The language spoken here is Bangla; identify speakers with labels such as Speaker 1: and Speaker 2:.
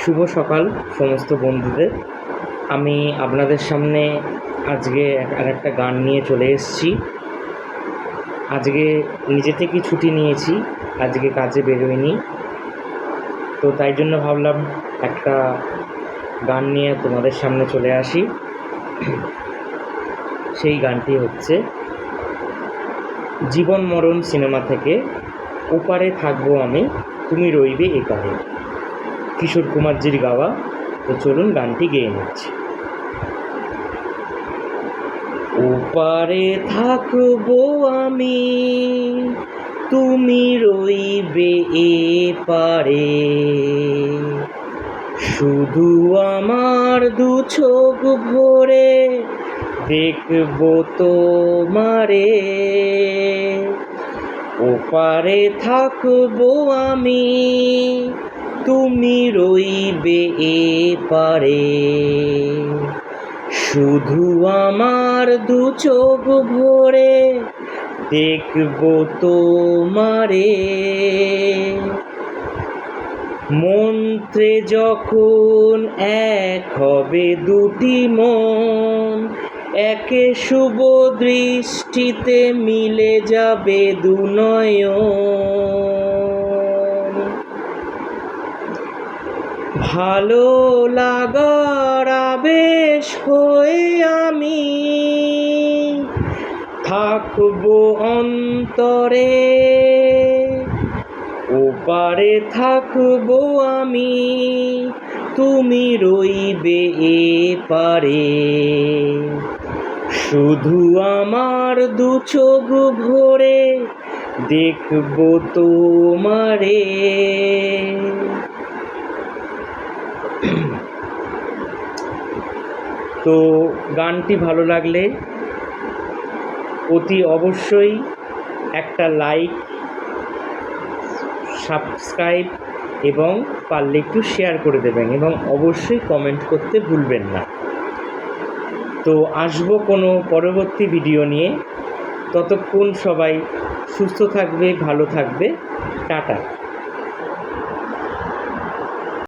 Speaker 1: শুভ সকাল সমস্ত বন্ধুদের। আমি আপনাদের সামনে আজকে একটা গান নিয়ে চলে এসেছি। আজকে নিজে থেকেই ছুটি নিয়েছি, আজকে কাজে বেরোইনি, তো তাই জন্য ভাবলাম একটা গান নিয়ে তোমাদের সামনে চলে আসি। সেই গানটি হচ্ছে জীবন মরণ সিনেমা থেকে ওপারে থাকবো আমি, তুমি রইবে এপারে, কিশোর কুমারজির গাওয়া। তো চলুন গানটি গেয়ে নিচ্ছি। ওপারে থাকবো আমি, তুমি রইবে এপারে, শুধু আমার দু চোখ ভরে দেখবো তোমারে। ওপারে থাকবো আমি, তুমি রইবে এপারে, শুধু আমার দু চোখ ভরে দেখবো তোমারে। মন্ত্রে যখন এক হবে দুটি মন, একে শুভ দৃষ্টিতে মিলে যাবে দু নয়ন। ভালো লাগার আবেশ হয়ে আমি থাকবো অন্তরে, ওপারে থাকবো আমি, তুমি রইবে এপারে, শুধু আমার দু চোখ ভরে দেখবো তোমারে। তো গানটি ভালো লাগলে অতি অবশ্যই একটা লাইক, সাবস্ক্রাইব এবং পারলে একটু শেয়ার করে দেবেন, এবং অবশ্যই কমেন্ট করতে ভুলবেন না। তো আসবো কোনো পরবর্তী ভিডিও নিয়ে, ততক্ষণ সবাই সুস্থ থাকবে, ভালো থাকবে, টাটা।